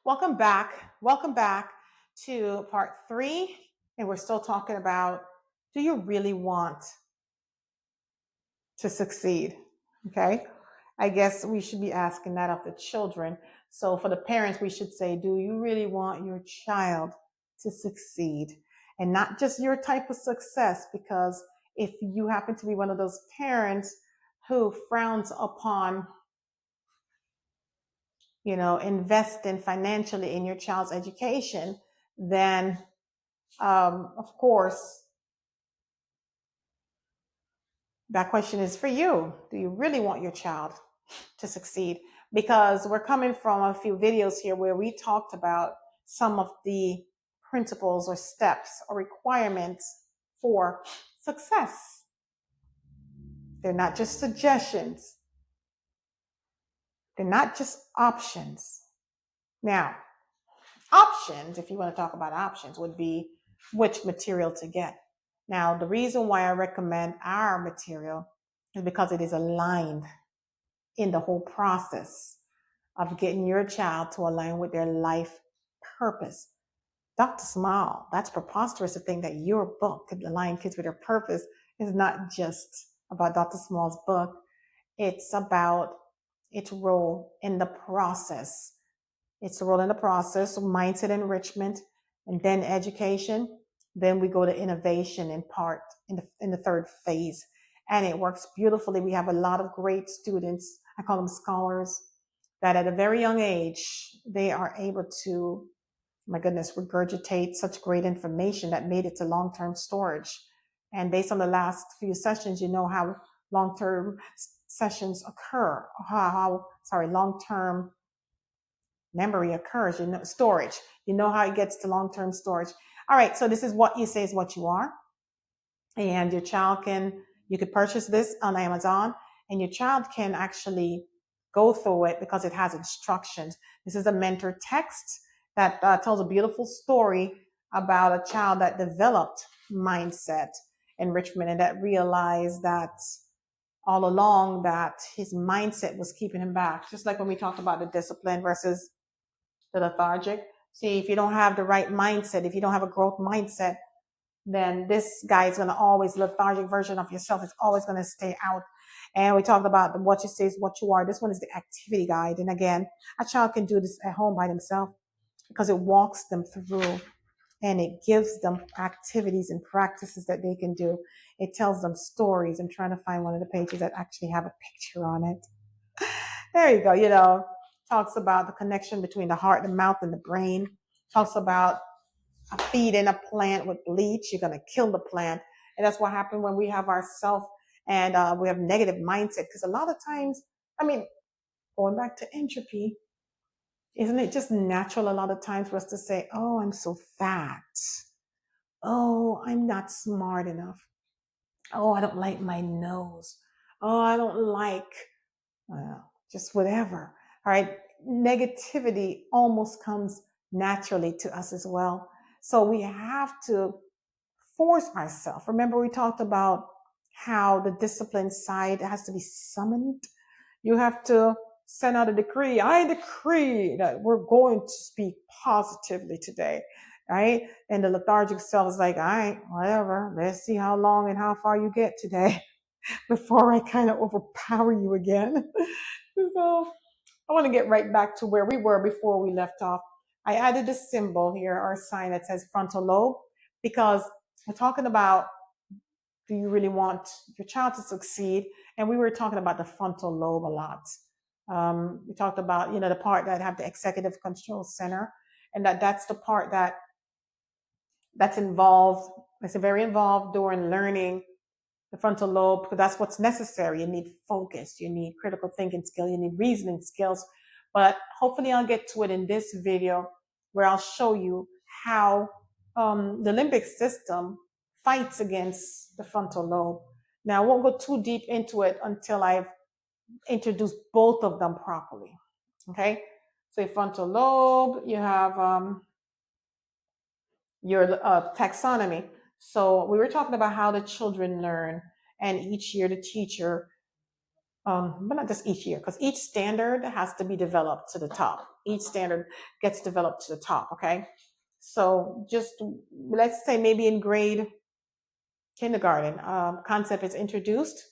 Welcome back. Welcome back to part three. And we're still talking about, do you really want to succeed? Okay. I guess we should be asking that of the children. So for the parents, we should say, do you really want your child to succeed? And not just your type of success, because if you happen to be one of those parents who frowns upon, investing financially in your child's education, then of course, that question is for you. Do you really want your child to succeed? Because we're coming from a few videos here where we talked about some of the principles or steps or requirements for success. They're not just suggestions, they're not just options. Now, options, if you want to talk about options, would be which material to get. Now, the reason why I recommend our material is because it is aligned in the whole process of getting your child to align with their life purpose. Dr. Smile, that's preposterous to think that your book could align kids with their purpose. Is not just about Dr. Small's book. It's about its role in the process. It's a role in the process, mindset enrichment, and then education. Then we go to innovation in the third phase. And it works beautifully. We have a lot of great students, I call them scholars, that at a very young age, they are able to, my goodness, regurgitate such great information that made it to long-term storage. And based on the last few sessions, you know how long-term sessions occur, long-term memory occurs, storage. You know how it gets to long-term storage. All right, so this is what you say is what you are. And your child you could purchase this on Amazon, and your child can actually go through it because it has instructions. This is a mentor text that tells a beautiful story about a child that developed mindset enrichment and that realized that all along that his mindset was keeping him back. Just like when we talked about the discipline versus the lethargic. See, if you don't have the right mindset, if you don't have a growth mindset, then this guy is going to always, lethargic version of yourself is always going to stay out. And we talked about the what you say is what you are. This one is the activity guide. And again, a child can do this at home by themselves because it walks them through and it gives them activities and practices that they can do. It tells them stories. I'm trying to find one of the pages that actually have a picture on it. There you go. Talks about the connection between the heart, the mouth, and the brain. Talks about feeding a plant with bleach. You're going to kill the plant. And that's what happens when we have ourself and we have negative mindset. Because a lot of times, going back to entropy, isn't it just natural a lot of times for us to say, oh, I'm so fat. Oh, I'm not smart enough. Oh, I don't like my nose. Oh, I don't like, just whatever. All right. Negativity almost comes naturally to us as well. So we have to force ourselves. Remember, we talked about how the discipline side has to be summoned. You have to send out a decree. I decree that we're going to speak positively today, right? And the lethargic self is like, all right, whatever. Let's see how long and how far you get today before I kind of overpower you again. So I want to get right back to where we were before we left off. I added a symbol here, or a sign that says frontal lobe, because we're talking about, do you really want your child to succeed? And we were talking about the frontal lobe a lot. We talked about, the part that have the executive control center, and that's the part that's involved. It's very involved during learning the frontal lobe, because that's what's necessary. You need focus, you need critical thinking skill, you need reasoning skills. But hopefully I'll get to it in this video where I'll show you how the limbic system fights against the frontal lobe. Now I won't go too deep into it until I've introduced both of them properly. Okay, so your frontal lobe, you have your taxonomy. So we were talking about how the children learn, and each year the teacher but not just each year, because each standard has to be developed to the top. Each standard gets developed to the top, okay? So just let's say maybe in grade kindergarten, concept is introduced.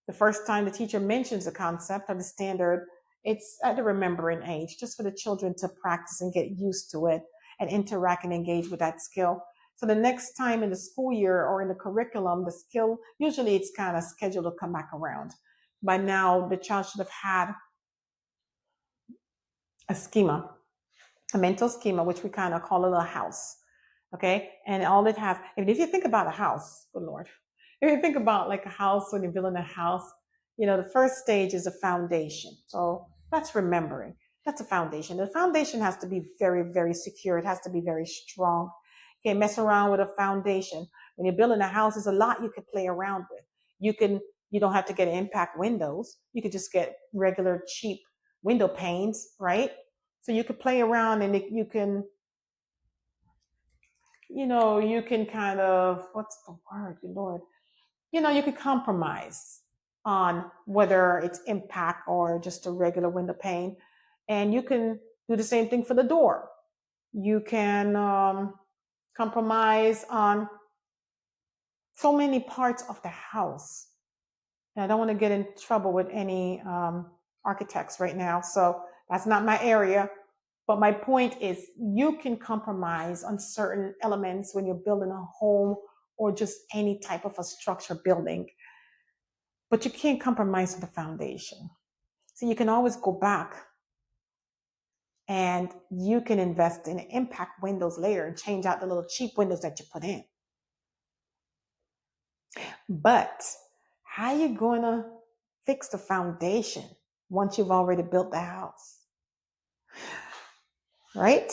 The first time the teacher mentions the concept or the standard, it's at the remembering age, just for the children to practice and get used to it and interact and engage with that skill. So the next time in the school year or in the curriculum, the skill, usually it's kind of scheduled to come back around. By now, the child should have had a schema, a mental schema, which we kind of call it a house. Okay. And all it has, if you think about a house, good Lord, if you think about like a house, when you're building a house, the first stage is a foundation. So that's remembering. That's a foundation. The foundation has to be very, very secure. It has to be very strong. You can't mess around with a foundation. When you're building a house, there's a lot you could play around with. You don't have to get impact windows. You could just get regular cheap window panes, right? So you could play around and you can kind of, what's the word, good Lord? You could compromise on whether it's impact or just a regular window pane. And you can do the same thing for the door. You can compromise on so many parts of the house. And I don't want to get in trouble with any architects right now, so that's not my area. But my point is, you can compromise on certain elements when you're building a home or just any type of a structure building, but you can't compromise on the foundation. So you can always go back and you can invest in impact windows later and change out the little cheap windows that you put in. But how are you going to fix the foundation once you've already built the house? Right?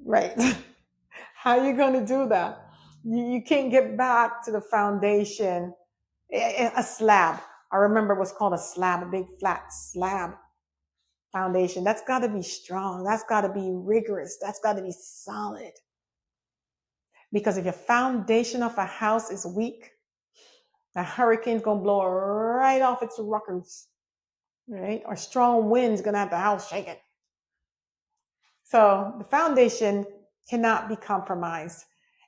Right. How are you going to do that? You can't get back to the foundation. A slab. I remember it was called a slab, a big flat slab foundation. That's got to be strong. That's got to be rigorous. That's got to be solid. Because if your foundation of a house is weak, a hurricane's going to blow right off its rockers, right? Or strong wind's going to have the house shaking. So the foundation cannot be compromised.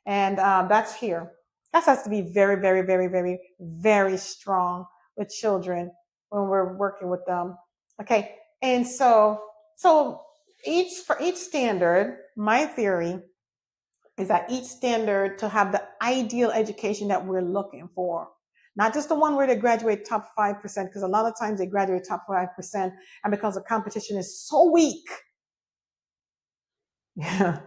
And that's here. That has to be very, very, very, very, very strong with children when we're working with them. Okay. And so for each standard, my theory is that each standard to have the ideal education that we're looking for. Not just the one where they graduate top 5%, because a lot of times they graduate top 5%, and because the competition is so weak. Yeah,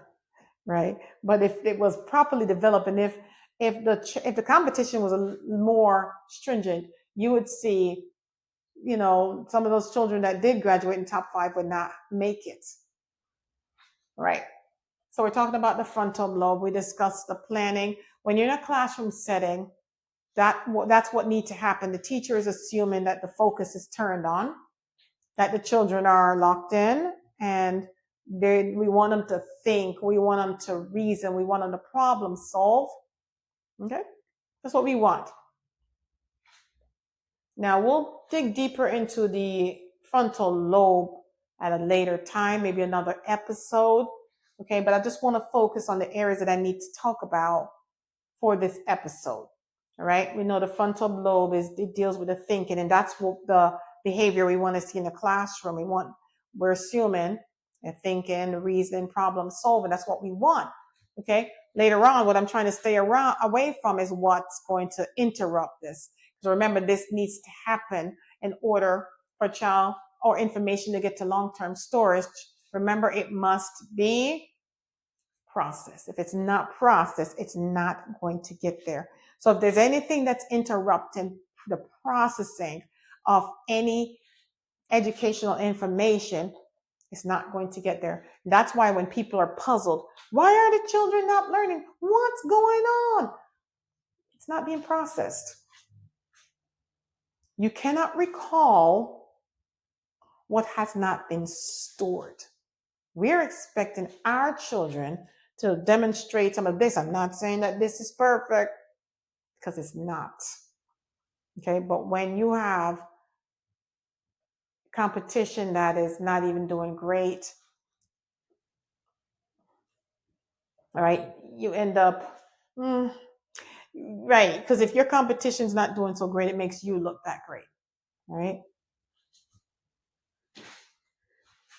right. But if it was properly developed, and if the competition was a more stringent, you would see, some of those children that did graduate in top 5 would not make it. Right. So we're talking about the frontal lobe. We discussed the planning. When you're in a classroom setting, that's what needs to happen. The teacher is assuming that the focus is turned on, that the children are locked in, and we want them to think, we want them to reason, we want them to problem solve. Okay? That's what we want. Now we'll dig deeper into the frontal lobe at a later time, maybe another episode. Okay, but I just want to focus on the areas that I need to talk about for this episode. All right, we know the frontal lobe it deals with the thinking, and that's what the behavior we want to see in the classroom. We're assuming and thinking, reasoning, problem solving. That's what we want. Okay. Later on, what I'm trying to stay away from is what's going to interrupt this. So remember, this needs to happen in order for a child or information to get to long-term storage. Remember, it must be processed. If it's not processed, it's not going to get there. So if there's anything that's interrupting the processing of any educational information, it's not going to get there. That's why when people are puzzled, why are the children not learning? What's going on? It's not being processed. You cannot recall what has not been stored. We're expecting our children to demonstrate some of this. I'm not saying that this is perfect, because it's not. Okay, but when you have competition that is not even doing great, all right, you end up, right, because if your competition's not doing so great, it makes you look that great, all right?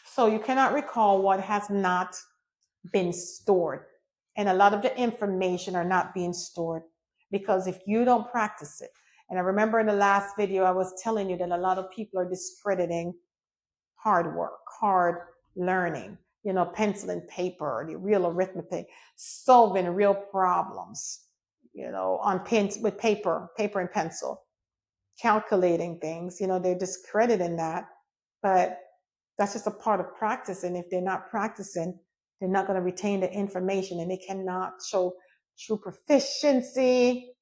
So you cannot recall what has not been stored. And a lot of the information are not being stored because if you don't practice it, and I remember in the last video, I was telling you that a lot of people are discrediting hard work, hard learning, pencil and paper, the real arithmetic, solving real problems, on pens with paper and pencil, calculating things, they're discrediting that. But that's just a part of practice. And if they're not practicing, they're not going to retain the information and they cannot show true proficiency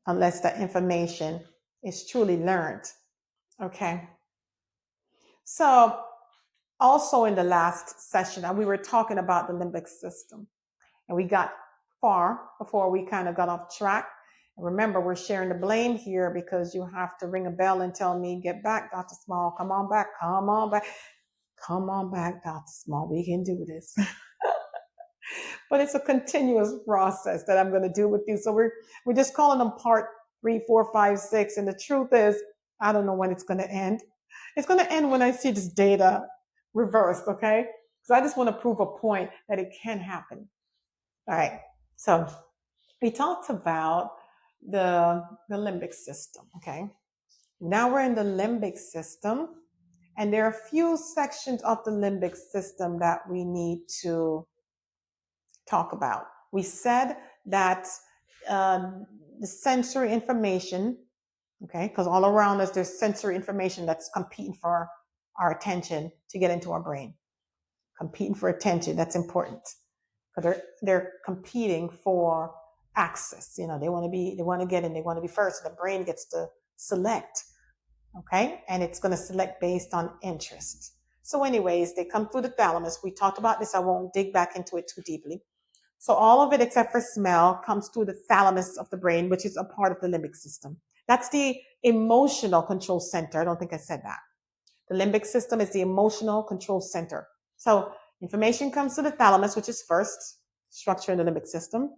unless that information is truly learned. Okay. So also in the last session, we were talking about the limbic system and we got far before we kind of got off track. And remember, we're sharing the blame here because you have to ring a bell and tell me, get back, Dr. Small, come on back, come on back. Come on back, Dr. Small, we can do this. But it's a continuous process that I'm going to do with you. So we're just calling them part 3, 4, 5, 6. And the truth is, I don't know when it's going to end. It's going to end when I see this data reversed, okay? Because I just want to prove a point that it can happen. All right. So we talked about the limbic system, okay? Now we're in the limbic system. And there are a few sections of the limbic system that we need to talk about. We said that the sensory information, okay, because all around us there's sensory information that's competing for our attention to get into our brain. Competing for attention, that's important. Because they're competing for access. They want to get in, they want to be first. The brain gets to select. Okay, and it's going to select based on interest. So anyways, they come through the thalamus. We talked about this. I won't dig back into it too deeply. So all of it except for smell comes through the thalamus of the brain, which is a part of the limbic system. That's the emotional control center. I don't think I said that. The limbic system is the emotional control center. So information comes to the thalamus, which is first structure in the limbic system.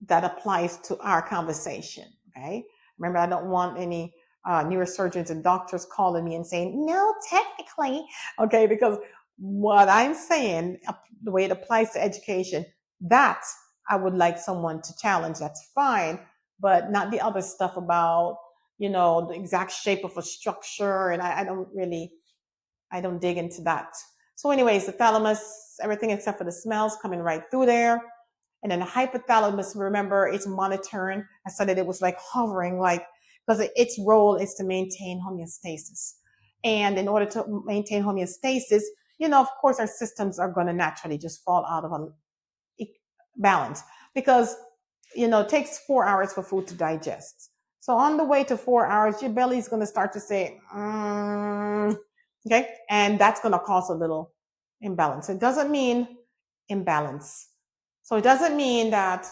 That applies to our conversation. Okay. Remember, I don't want any neurosurgeons and doctors calling me and saying, no, technically, okay, because what I'm saying, the way it applies to education, that I would like someone to challenge. That's fine, but not the other stuff about, the exact shape of a structure. And I don't dig into that. So anyways, the thalamus, everything except for the smells coming right through there. And then the hypothalamus, remember, it's monitoring. I said that it was like hovering, because its role is to maintain homeostasis. And in order to maintain homeostasis, of course, our systems are going to naturally just fall out of balance because, it takes 4 hours for food to digest. So on the way to 4 hours, your belly is going to start to say, okay, and that's going to cause a little imbalance. It doesn't mean imbalance. So it doesn't mean that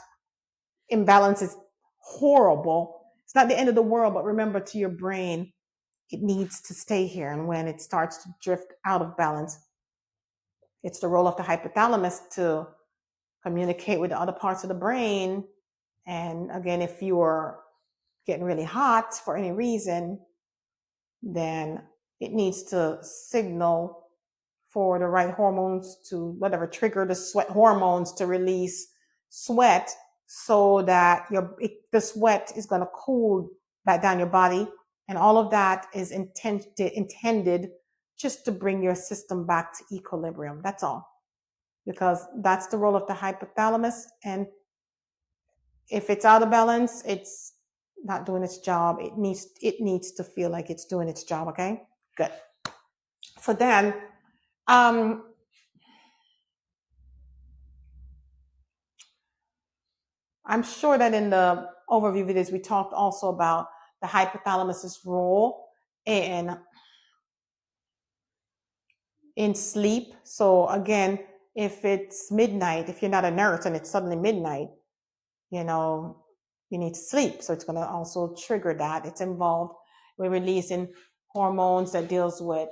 imbalance is horrible. It's not the end of the world, but remember, to your brain, it needs to stay here. And when it starts to drift out of balance, it's the role of the hypothalamus to communicate with the other parts of the brain. And again, if you are getting really hot for any reason, then it needs to signal for the right hormones to trigger the sweat hormones to release sweat so that the sweat is going to cool back down your body. And all of that is intended just to bring your system back to equilibrium. That's all. Because that's the role of the hypothalamus. And if it's out of balance, it's not doing its job. It needs to feel like it's doing its job. Okay, good. So then, I'm sure that in the overview videos we talked also about the hypothalamus's role in sleep. So again, if it's midnight, if you're not a nurse and it's suddenly midnight, you need to sleep. So it's going to also trigger that. It's involved with releasing hormones that deals with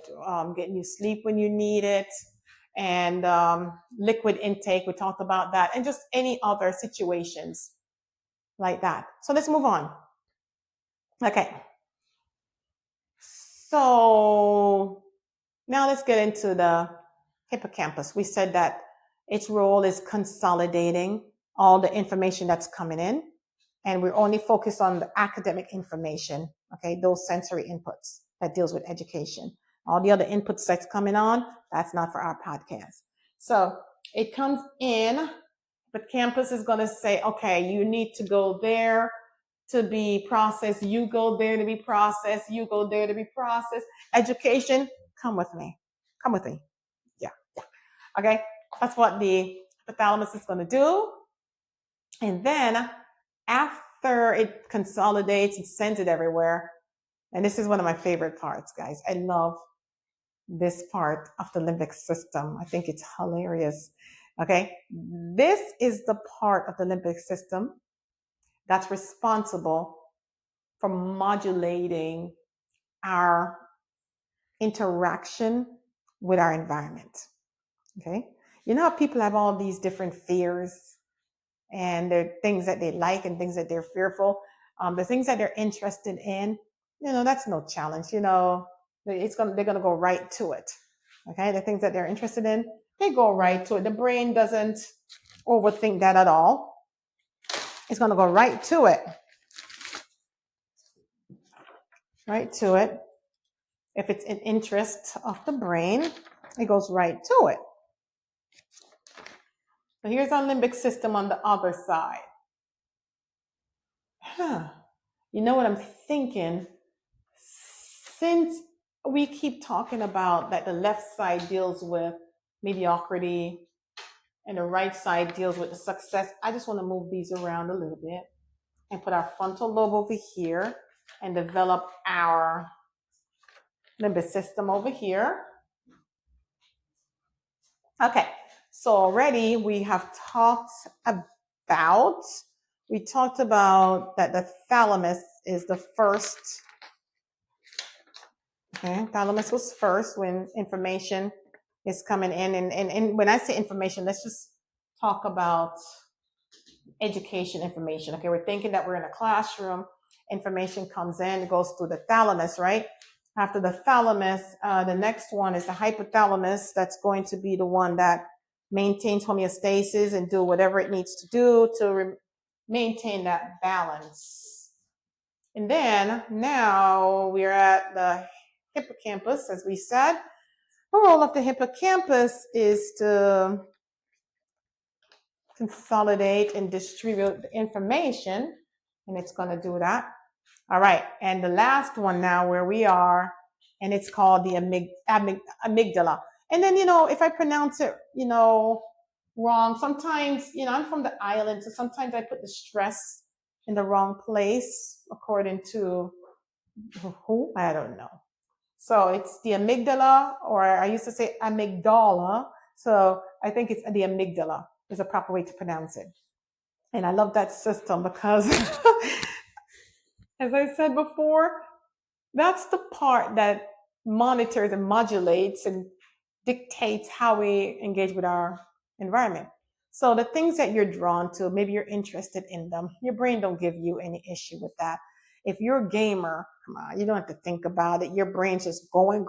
getting you sleep when you need it, and liquid intake. We talked about that, and just any other situations like that. So let's move on. Okay. So now let's get into the hippocampus. We said that its role is consolidating all the information that's coming in, and we're only focused on the academic information, okay, those sensory inputs that deals with education. All the other inputs that's coming on, that's not for our podcast. So it comes in, the campus is going to say, okay, you need to go there to be processed. You go there to be processed. You go there to be processed. Education, come with me. Come with me. Yeah. Okay. That's what the hypothalamus is going to do. And then after it consolidates and sends it everywhere, and this is one of my favorite parts, guys. I love this part of the limbic system. I think it's hilarious. Okay. This is the part of the limbic system that's responsible for modulating our interaction with our environment. Okay. You know how people have all these different fears, and there are things that they like and things that they're fearful. The things that they're interested in, that's no challenge. They're gonna go right to it. Okay. The things that they're interested in, they go right to it. The brain doesn't overthink that at all. It's gonna go right to it. Right to it. If it's an interest of the brain, it goes right to it. So here's our limbic system on the other side. You know what I'm thinking? Since we keep talking about that the left side deals with mediocrity and the right side deals with the success, I just want to move these around a little bit and put our frontal lobe over here and develop our limbic system over here. Okay, so already we have talked about that the thalamus is the first. Okay, thalamus was first when information is coming in. And when I say information, let's just talk about education information. Okay, we're thinking that we're in a classroom, information comes in, it goes through the thalamus, right? After the thalamus, the next one is the hypothalamus. That's going to be the one that maintains homeostasis and do whatever it needs to do to maintain that balance. And then now we're at the hippocampus, as we said. The role of the hippocampus is to consolidate and distribute the information, and it's going to do that. All right, and the last one now where we are, and it's called the amygdala. And then, if I pronounce it, wrong, sometimes, I'm from the island, so sometimes I put the stress in the wrong place according to who, I don't know. So it's the amygdala, or I used to say amygdala. So I think it's the amygdala is a proper way to pronounce it. And I love that system because, as I said before, that's the part that monitors and modulates and dictates how we engage with our environment. So the things that you're drawn to, maybe you're interested in them, your brain don't give you any issue with that. If you're a gamer, come on, you don't have to think about it. Your brain's just going.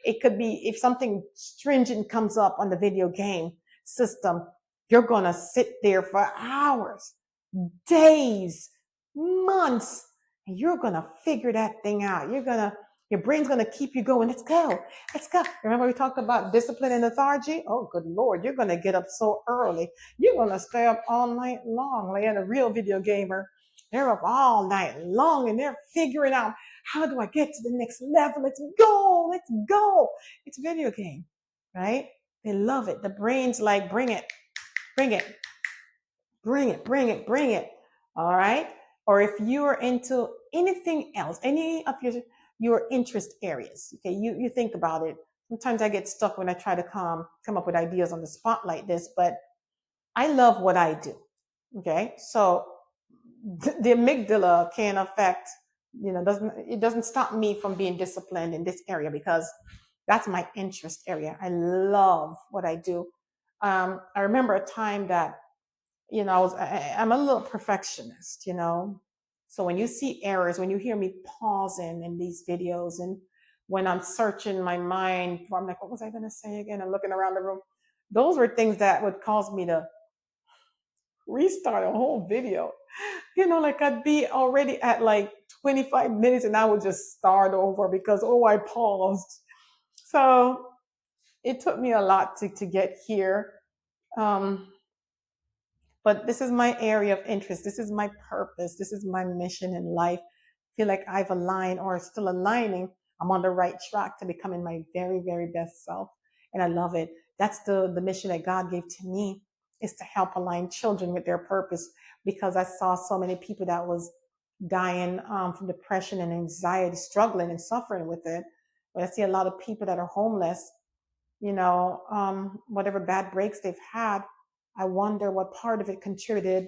It could be if something stringent comes up on the video game system, you're going to sit there for hours, days, months, and you're going to figure that thing out. Your brain's going to keep you going. Let's go. Remember we talked about discipline and lethargy? Oh, good Lord. You're going to get up so early. You're going to stay up all night long. Like a real video gamer, they're up all night long and they're figuring out, how do I get to the next level? Let's go. It's a video game, right? They love it. The brain's like, bring it. All right. Or if you're into anything else, any of your interest areas, okay, you think about it. Sometimes I get stuck when I try to come up with ideas on the spot like this, but I love what I do. Okay. So the amygdala can affect, it doesn't stop me from being disciplined in this area because that's my interest area. I love what I do. I remember a time that, I'm a little perfectionist, So when you see errors, when you hear me pausing in these videos, and when I'm searching my mind, I'm like, what was I going to say again? I'm looking around the room. Those were things that would cause me to restart a whole video. Like I'd be already at like 25 minutes and I would just start over because, oh, I paused. So it took me a lot to get here. Um, but this is my area of interest. This is my purpose. This is my mission in life. I feel like I've aligned or still aligning. I'm on the right track to becoming my very, very best self. And I love it. That's the mission that God gave to me, is to help align children with their purpose, because I saw so many people that was dying from depression and anxiety, struggling and suffering with it. But I see a lot of people that are homeless, whatever bad breaks they've had. I wonder what part of it contributed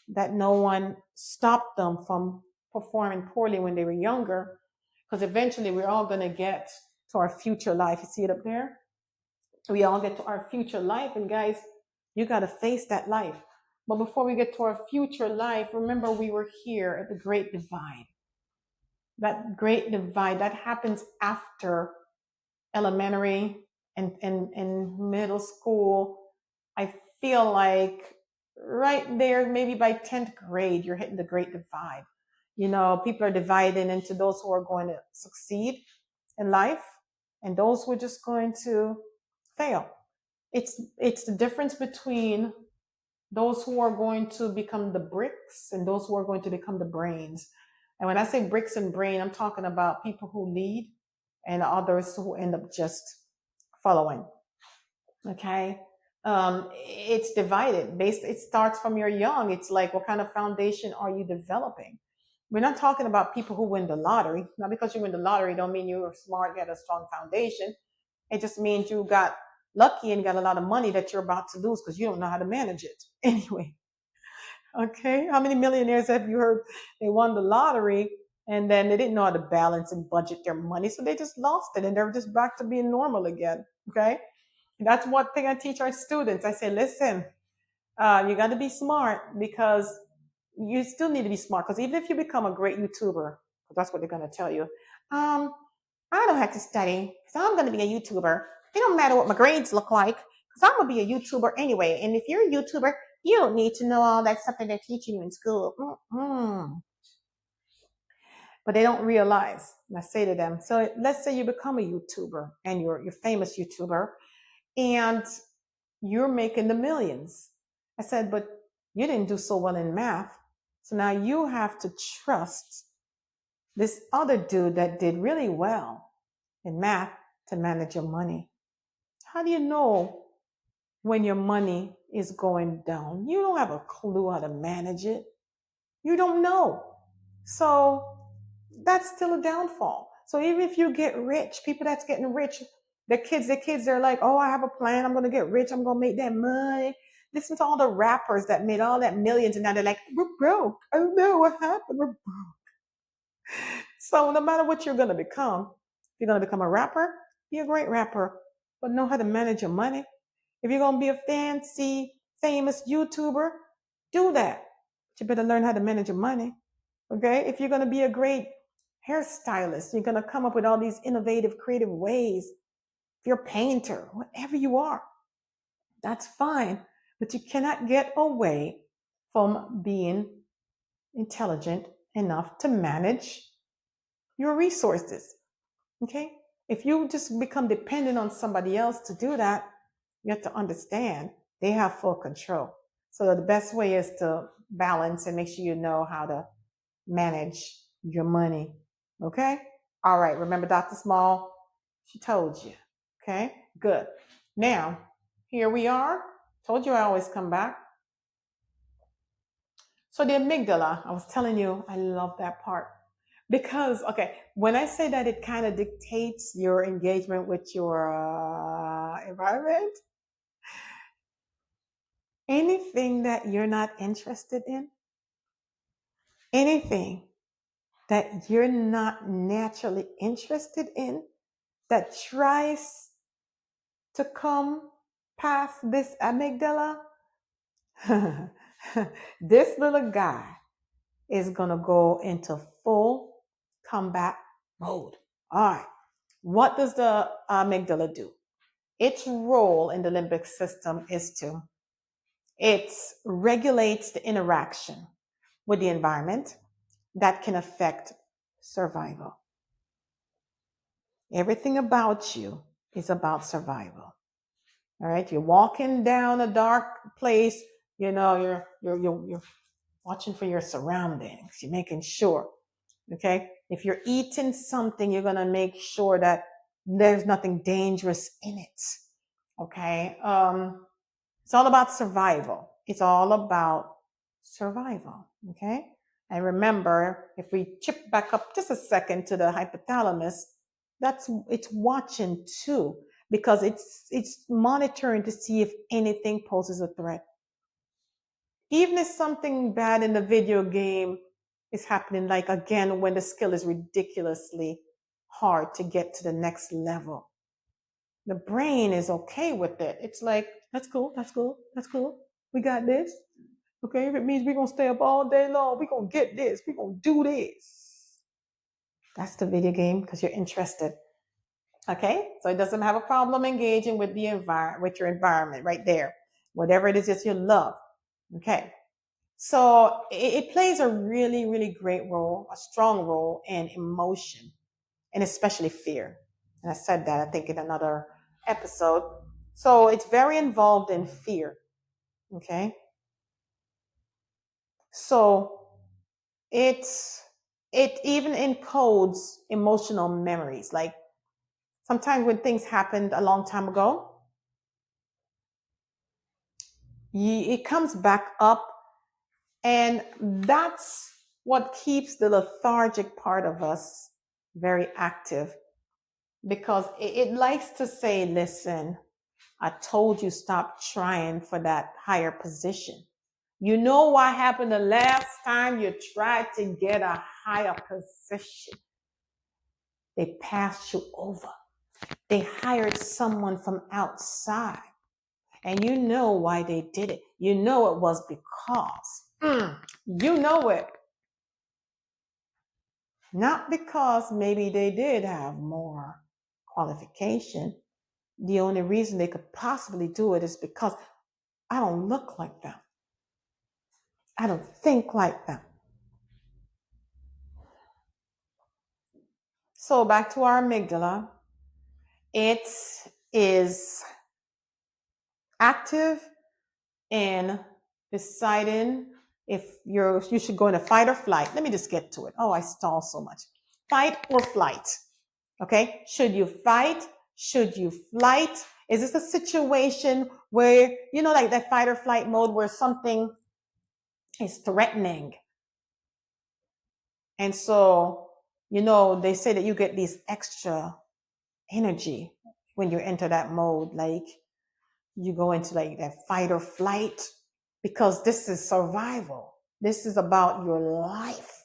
that no one stopped them from performing poorly when they were younger. Because eventually we're all going to get to our future life. You see it up there? We all get to our future life. And guys, you got to face that life. But before we get to our future life, remember we were here at the Great Divide. That Great Divide, that happens after elementary and middle school. I feel like right there, maybe by 10th grade, you're hitting the Great Divide. People are dividing into those who are going to succeed in life and those who are just going to fail. It's the difference between those who are going to become the bricks and those who are going to become the brains. And when I say bricks and brain, I'm talking about people who lead and others who end up just following. Okay. It's divided it starts from your young. It's like, what kind of foundation are you developing? We're not talking about people who win the lottery. Not because you win the lottery don't mean you're smart, you had a strong foundation. It just means you got lucky and got a lot of money that you're about to lose because you don't know how to manage it. Anyway, okay. How many millionaires have you heard they won the lottery and then they didn't know how to balance and budget their money, so they just lost it and they're just back to being normal again? Okay. That's one thing I teach our students. I say, listen, you got to be smart, because you still need to be smart. Because even if you become a great YouTuber, that's what they're going to tell you. I don't have to study because I'm going to be a YouTuber. It don't matter what my grades look like because I'm going to be a YouTuber anyway. And if you're a YouTuber, you don't need to know all that stuff that they're teaching you in school. But they don't realize. And I say to them, so let's say you become a YouTuber and you're famous YouTuber and you're making the millions. I said, but you didn't do so well in math. So now you have to trust this other dude that did really well in math to manage your money. How do you know when your money is going down? You don't have a clue how to manage it. You don't know. So that's still a downfall. So even if you get rich, people that's getting rich, the kids, they're like, oh, I have a plan. I'm going to get rich. I'm going to make that money. Listen to all the rappers that made all that millions and now they're like, we're broke. I don't know what happened. We're broke. So no matter what you're going to become, if you're going to become a rapper, be a great rapper, but know how to manage your money. If you're going to be a fancy, famous YouTuber, do that. But you better learn how to manage your money. Okay? If you're going to be a great hairstylist, you're going to come up with all these innovative, creative ways. If you're a painter, whatever you are, that's fine. But you cannot get away from being intelligent enough to manage your resources. Okay? If you just become dependent on somebody else to do that, you have to understand they have full control. So the best way is to balance and make sure you know how to manage your money. Okay? All right. Remember Dr. Small? She told you. Okay? Good. Now, here we are. Told you I always come back. So the amygdala, I was telling you, I love that part. Because, okay, when I say that it kind of dictates your engagement with your environment, anything that you're not interested in, Anything that you're not naturally interested in that tries to come past this amygdala, this little guy is going to go into full combat mode. All right. What does the amygdala do? Its role in the limbic system is it regulates the interaction with the environment that can affect survival. Everything about you is about survival. All right. You're walking down a dark place, you're watching for your surroundings. You're making sure. Okay. If you're eating something, you're gonna make sure that there's nothing dangerous in it. Okay. It's all about survival. It's all about survival. Okay. And remember, if we chip back up just a second to the hypothalamus, it's watching too, because it's monitoring to see if anything poses a threat. Even if something bad in the video game is happening, like again, when the skill is ridiculously hard to get to the next level, the brain is okay with it. It's like, that's cool, that's cool, that's cool. We got this. Okay, if it means we're going to stay up all day long, we're going to get this, we're going to do this. That's the video game because you're interested. Okay, so it doesn't have a problem engaging with the with your environment right there. Whatever it is that you love. Okay, so it plays a really, really great role, a strong role in emotion, and especially fear. And I said that, I think, in another episode. So it's very involved in fear. Okay. So it even encodes emotional memories. Like sometimes when things happened a long time ago, it comes back up, and that's what keeps the lethargic part of us very active, because it likes to say, listen, I told you stop trying for that higher position. You know what happened the last time you tried to get a higher position? They passed you over. They hired someone from outside. And you know why they did it. You know it was because. You know it. Not because maybe they did have more qualification. The only reason they could possibly do it is because I don't look like them. I don't think like them. So back to our amygdala. It is active in deciding if you should go into fight or flight. Let me just get to it. Oh, I stall so much. Fight or flight. Okay. Should you fight? Should you flight? Is this a situation where, like that fight or flight mode where something is threatening? And so, they say that you get this extra energy when you enter that mode. Like you go into like that fight or flight, because this is survival. This is about your life,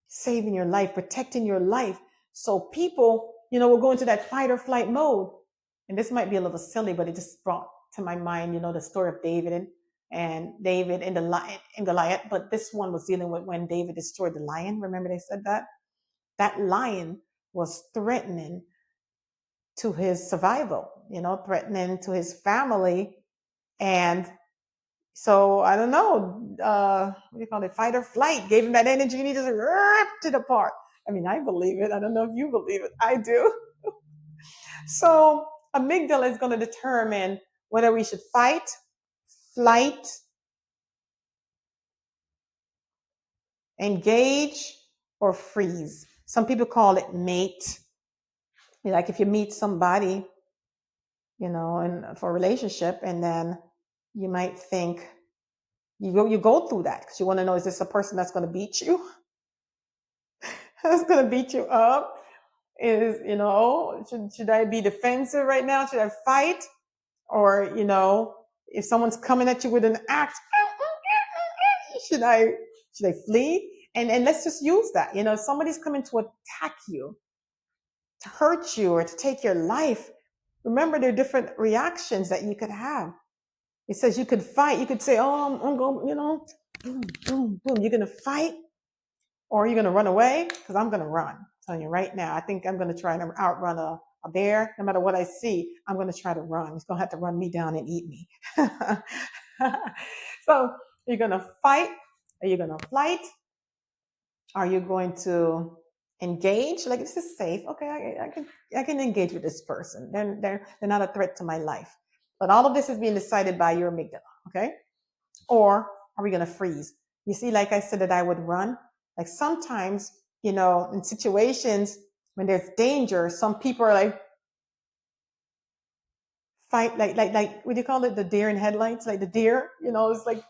saving your life, protecting your life. So people, will go into that fight or flight mode. And this might be a little silly, but it just brought to my mind, the story of David and Goliath. But this one was dealing with when David destroyed the lion. Remember they said that lion was threatening to his survival, threatening to his family. And so I don't know, what do you call it? Fight or flight gave him that energy and he just ripped it apart. I mean, I believe it. I don't know if you believe it. I do. So amygdala is going to determine whether we should fight, flight, engage, or freeze. Some people call it mate. Like if you meet somebody, and for a relationship, and then you might think, you go through that because you want to know, is this a person that's going to beat you? That's going to beat you up? Is, should I be defensive right now? Should I fight? Or, if someone's coming at you with an axe, should I Should they flee? And let's just use that. If somebody's coming to attack you, to hurt you, or to take your life, remember there are different reactions that you could have. It says you could fight. You could say, "Oh, I'm going," boom, boom, boom. You're gonna fight, or you're gonna run away. Because I'm gonna run. I'm telling you right now. I think I'm gonna try and outrun a bear. No matter what I see, I'm gonna try to run. It's gonna have to run me down and eat me. So you're gonna fight. Are you gonna flight? Are you going to engage? Like, this is safe. Okay, I can engage with this person. They're not a threat to my life. But all of this is being decided by your amygdala. Okay. Or are we going to freeze? You see, like I said, that I would run. Like sometimes, in situations when there's danger, some people are like, fight, like, what do you call it? The deer in headlights, like the deer, it's like,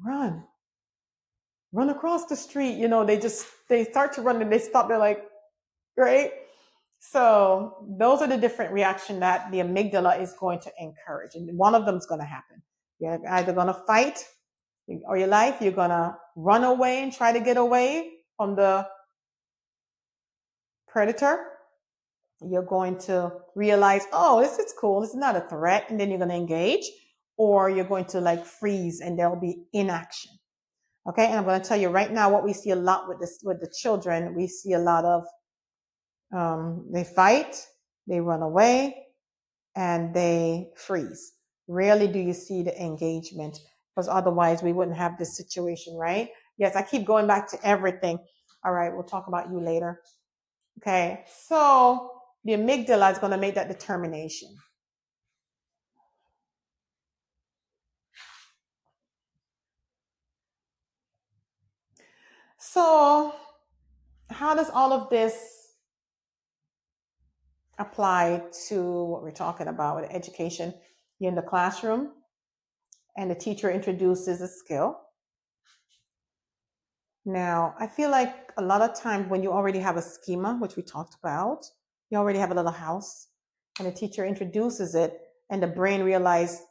run across the street. They start to run and they stop. They're like, right? So those are the different reaction that the amygdala is going to encourage. And one of them is going to happen. You're either going to fight or your life, you're going to run away and try to get away from the predator. You're going to realize, oh, this is cool. This is not a threat. And then you're going to engage, or you're going to like freeze and there'll be inaction. Okay. And I'm going to tell you right now what we see a lot with the children. We see a lot of, they fight, they run away, and they freeze. Rarely do you see the engagement, because otherwise we wouldn't have this situation, right? Yes, I keep going back to everything. All right, we'll talk about you later. Okay, so the amygdala is going to make that determination. So how does all of this apply to what we're talking about with education? You're in the classroom and the teacher introduces a skill. Now, I feel like a lot of times when you already have a schema, which we talked about, you already have a little house, and the teacher introduces it, and the brain realizes,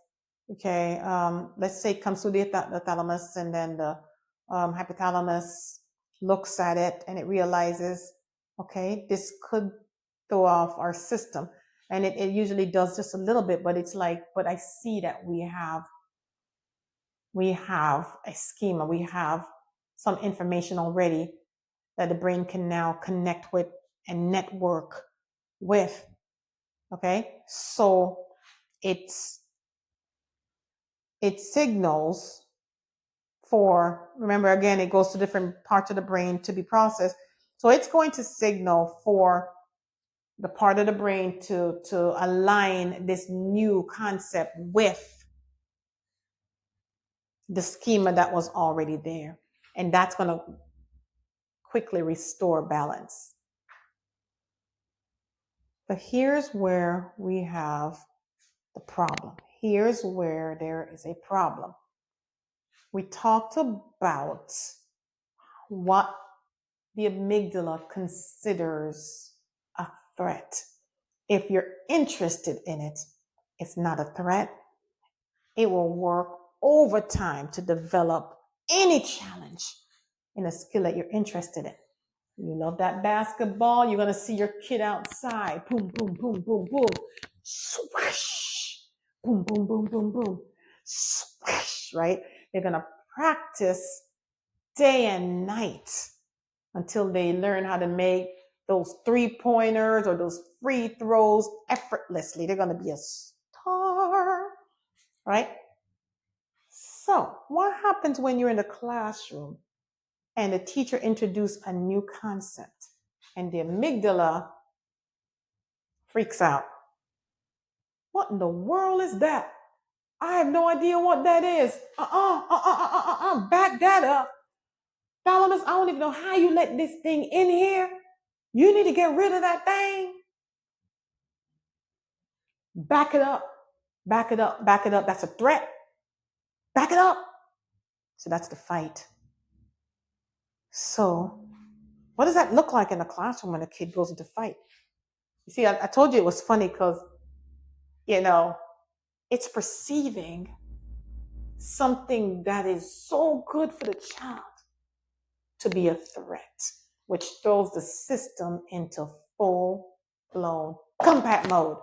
okay, let's say it comes through the thalamus, and then the hypothalamus looks at it, and it realizes, okay, this could throw off our system. And it usually does just a little bit, but it's like, but I see that we have a schema, we have some information already that the brain can now connect with and network with. Okay, so it signals for, remember again, it goes to different parts of the brain to be processed. So it's going to signal for the part of the brain to align this new concept with the schema that was already there. And that's going to quickly restore balance. But here's where we have the problem. Here's where there is a problem. We talked about what the amygdala considers a threat. If you're interested in it, it's not a threat. It will work overtime to develop any challenge in a skill that you're interested in. You love that basketball, you're going to see your kid outside. Boom, boom, boom, boom, boom. Swish. Boom, boom, boom, boom, boom. Swish, right? They're going to practice day and night until they learn how to make those 3-pointers or those free throws effortlessly. They're going to be a star, right? So what happens when you're in the classroom and the teacher introduced a new concept and the amygdala freaks out? What in the world is that? I have no idea what that is. Back that up. Thalamus, I don't even know how you let this thing in here. You need to get rid of that thing. Back it up. Back it up. Back it up. That's a threat. Back it up. So that's the fight. So what does that look like in the classroom when a kid goes into fight? You see, I told you it was funny because, it's perceiving something that is so good for the child. to be a threat, which throws the system into full-blown combat mode.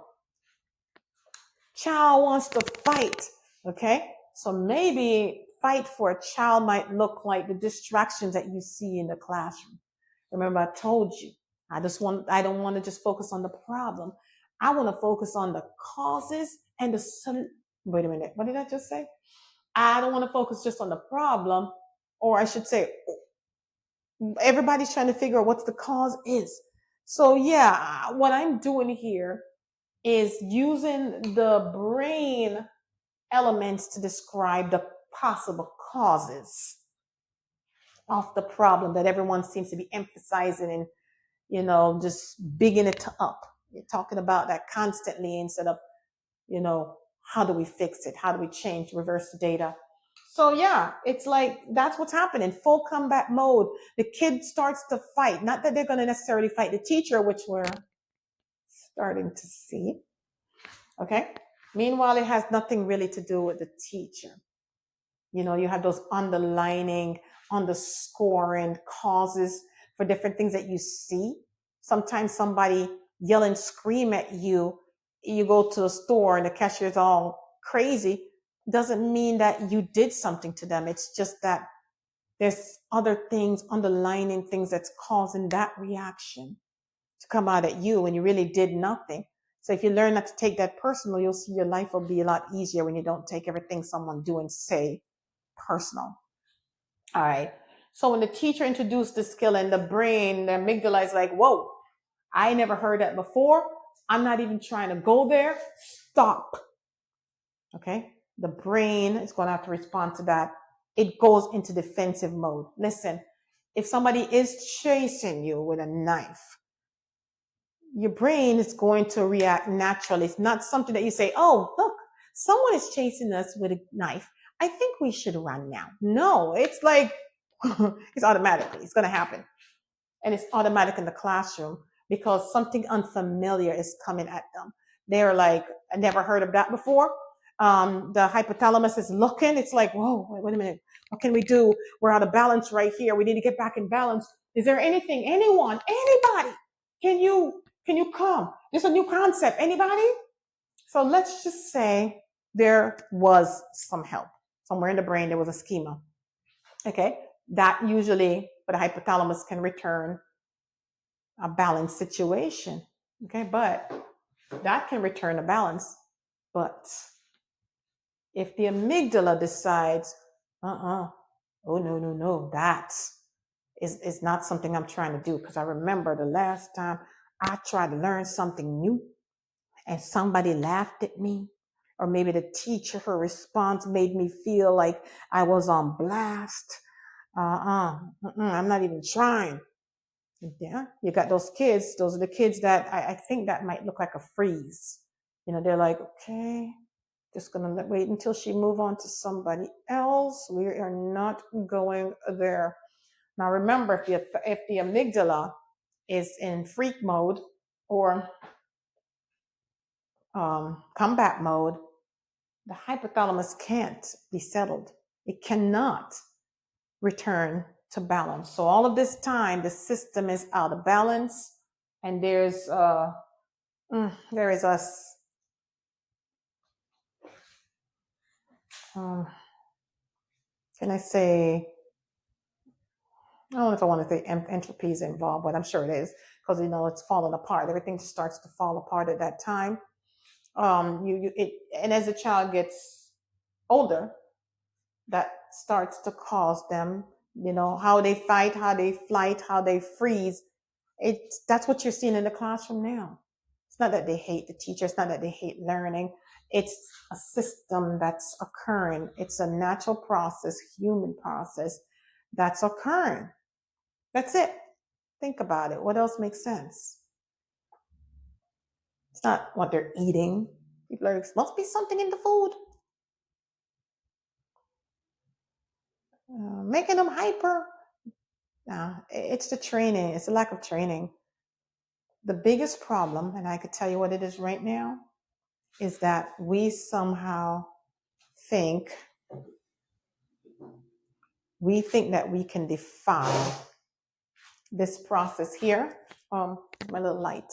Child wants to fight, okay? So maybe fight for a child might look like the distractions that you see in the classroom. Remember, I told you, I don't want to just focus on the problem. I want to focus on the causes and wait a minute, what did I just say? I don't want to focus just on the problem, or I should say, everybody's trying to figure out what the cause is. So yeah, what I'm doing here is using the brain elements to describe the possible causes of the problem that everyone seems to be emphasizing and, just bigging it up. You're talking about that constantly instead of, how do we fix it? How do we change, reverse the data? So yeah, it's like that's what's happening. Full combat mode. The kid starts to fight. Not that they're going to necessarily fight the teacher, which we're starting to see. Okay. Meanwhile, it has nothing really to do with the teacher. You have those underscoring causes for different things that you see. Sometimes somebody yell and scream at you. You go to a store and the cashier's all crazy. Doesn't mean that you did something to them. It's just that there's other things, underlining things that's causing that reaction to come out at you when you really did nothing. So if you learn not to take that personal, you'll see your life will be a lot easier when you don't take everything someone do and say personal. All right. So when the teacher introduced the skill and the brain, the amygdala is like, whoa, I never heard that before. I'm not even trying to go there. Stop. Okay. The brain is going to have to respond to that. It goes into defensive mode. Listen, if somebody is chasing you with a knife, your brain is going to react naturally. It's not something that you say, oh, look, someone is chasing us with a knife. I think we should run now. No, it's like, it's automatically, it's going to happen. And it's automatic in the classroom because something unfamiliar is coming at them. They're like, I never heard of that before. The hypothalamus is looking. It's like, whoa, wait a minute. What can we do? We're out of balance right here. We need to get back in balance. Is there anything, anyone, anybody? Can you come? There's a new concept. Anybody? So let's just say there was some help. Somewhere in the brain, there was a schema. Okay. That usually, for the hypothalamus, can return a balanced situation. Okay. But that can return a balance. But if the amygdala decides, oh, no, that is not something I'm trying to do. Because I remember the last time I tried to learn something new and somebody laughed at me, or maybe the teacher, her response made me feel like I was on blast. I'm not even trying. Yeah, you got those kids. Those are the kids that I think that might look like a freeze. They're like, okay, just gonna wait until she move on to somebody else. We are not going there. Now remember, if the amygdala is in freak mode or combat mode, the hypothalamus can't be settled. It cannot return to balance. So all of this time, the system is out of balance, and there is us. Can I say? I don't know if I want to say entropy is involved, but I'm sure it is because it's falling apart. Everything just starts to fall apart at that time. And as the child gets older, that starts to cause them, how they fight, how they flight, how they freeze. That's what you're seeing in the classroom now. It's not that they hate the teacher. It's not that they hate learning. It's a system that's occurring. It's a natural process, human process that's occurring. That's it. Think about it. What else makes sense? It's not what they're eating. People are, must be something in the food. Making them hyper. No, it's the training. It's the lack of training. The biggest problem, and I could tell you what it is right now, is that we somehow think we think that we can defy this process here. My little light.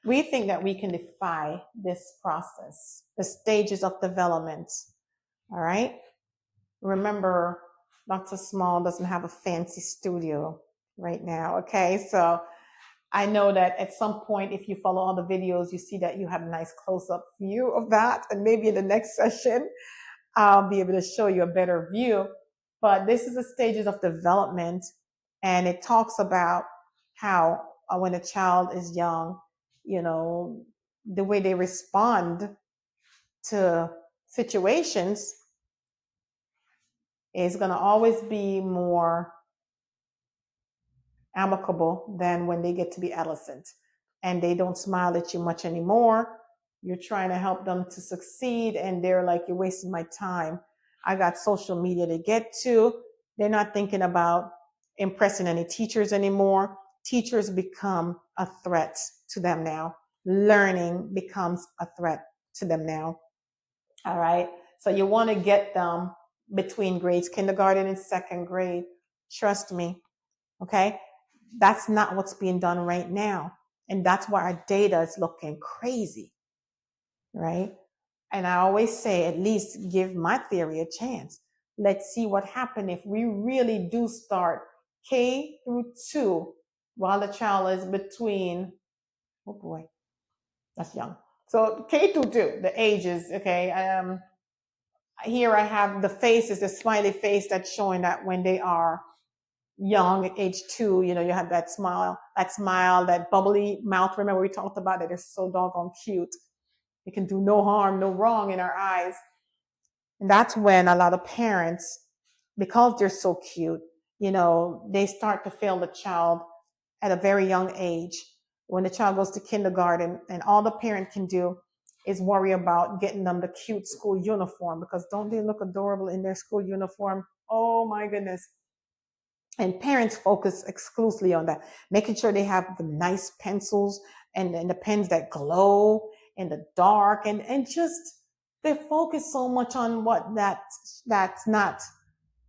We think that we can defy this process, the stages of development. All right. Remember, Dr. Small doesn't have a fancy studio right now. Okay. So I know that at some point, if you follow all the videos, you see that you have a nice close up view of that. And maybe in the next session, I'll be able to show you a better view. But this is the stages of development. And it talks about how when a child is young, you know, the way they respond to situations is going to always be more amicable than when they get to be adolescent and they don't smile at you much anymore. You're trying to help them to succeed and they're like, you're wasting my time. I got social media to get to. They're not thinking about impressing any teachers anymore. Teachers become a threat to them now. Learning becomes a threat to them now. All right. So you want to get them between grades, kindergarten and second grade. Trust me. Okay. That's not what's being done right now. And that's why our data is looking crazy. Right. And I always say, at least give my theory a chance. Let's see what happens if we really do start K through 2 while the child is between, oh boy, that's young. So K through 2, the ages, okay. Here I have the faces, the smiley face that's showing that when they are young at age 2, you know, you have that smile, that bubbly mouth. Remember we talked about that. They're so doggone cute. It can do no harm, no wrong in our eyes. And that's when a lot of parents, because they're so cute, you know, they start to fail the child at a very young age. When the child goes to kindergarten, and all the parent can do is worry about getting them the cute school uniform, because don't they look adorable in their school uniform? Oh my goodness. And parents focus exclusively on that, making sure they have the nice pencils and the pens that glow in the dark, and just they focus so much on what that's not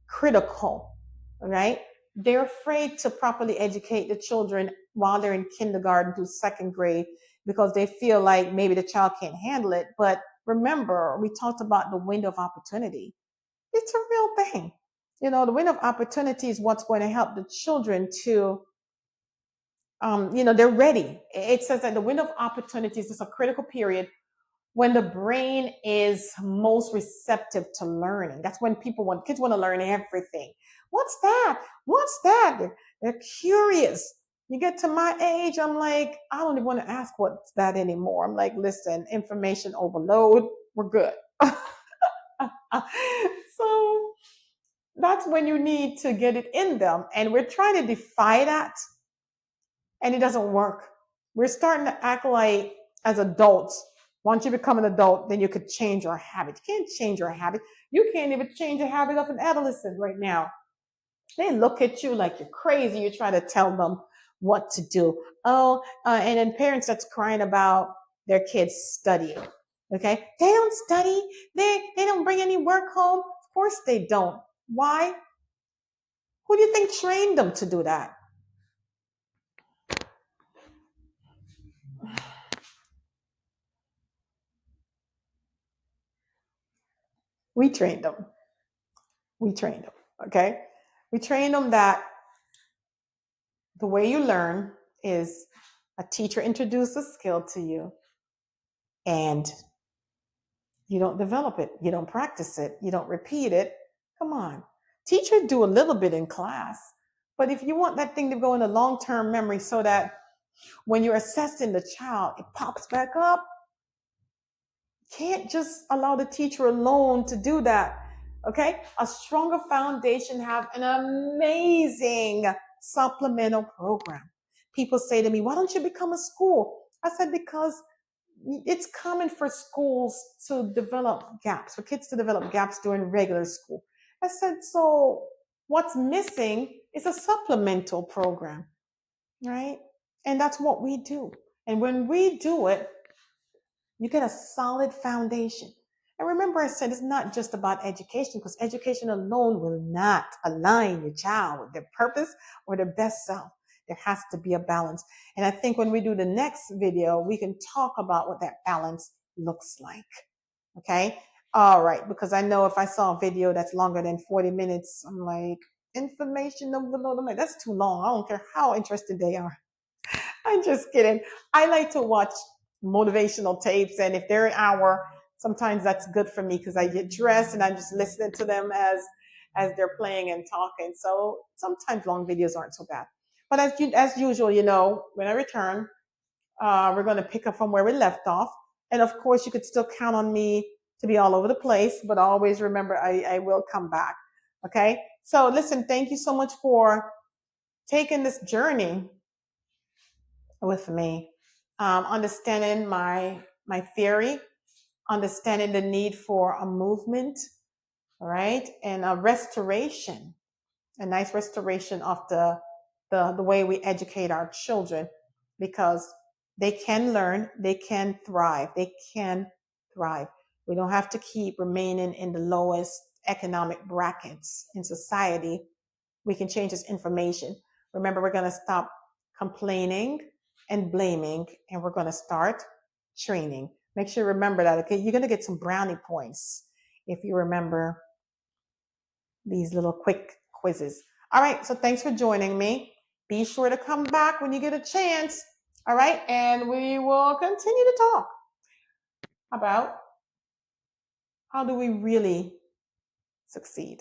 critical, right? They're afraid to properly educate the children while they're in kindergarten through second grade because they feel like maybe the child can't handle it. But remember, we talked about the window of opportunity. It's a real thing. You know, the window of opportunity is what's going to help the children to, you know, they're ready. It says that the window of opportunities is a critical period when the brain is most receptive to learning. That's when kids want to learn everything. What's that? What's that? They're curious. You get to my age, I'm like, I don't even want to ask what's that anymore. I'm like, listen, information overload, we're good. So that's when you need to get it in them. And we're trying to defy that, and it doesn't work. We're starting to act like as adults, once you become an adult, then you could change your habit. You can't change your habit. You can't even change the habit of an adolescent right now. They look at you like you're crazy. You're trying to tell them what to do. And then parents that's crying about their kids studying. Okay, they don't study. They don't bring any work home. Of course they don't. Why? Who do you think trained them to do that? We trained them. We trained them. Okay, we trained them that the way you learn is a teacher introduces a skill to you, and you don't develop it, you don't practice it, you don't repeat it. Come on. Teachers do a little bit in class, but if you want that thing to go in a long-term memory so that when you're assessing the child, it pops back up, can't just allow the teacher alone to do that. Okay? A stronger foundation have an amazing supplemental program. People say to me, why don't you become a school? I said, because it's common for schools to develop gaps, for kids to develop gaps during regular school. I said, so what's missing is a supplemental program, right? And that's what we do. And when we do it, you get a solid foundation. And remember, I said it's not just about education, because education alone will not align your child with their purpose or their best self. There has to be a balance. And I think when we do the next video, we can talk about what that balance looks like. Okay. All right. Because I know if I saw a video that's longer than 40 minutes, I'm like, information overload. I'm like, that's too long. I don't care how interested they are. I'm just kidding. I like to watch motivational tapes, and if they're an hour, sometimes that's good for me because I get dressed and I'm just listening to them as they're playing and talking. So sometimes long videos aren't so bad. But as usual, when I return, we're going to pick up from where we left off. And of course, you could still count on me to be all over the place, but always remember I will come back. Okay. So listen, thank you so much for taking this journey with me, understanding my theory, understanding the need for a movement, all right, and a restoration, a nice restoration of the way we educate our children, because they can learn, they can thrive, they can thrive. We don't have to keep remaining in the lowest economic brackets in society. We can change this information. Remember, we're going to stop complaining and blaming, and we're going to start training. Make sure you remember that. Okay, you're going to get some brownie points if you remember these little quick quizzes. All right, so thanks for joining me. Be sure to come back when you get a chance. All right, and we will continue to talk about how do we really succeed.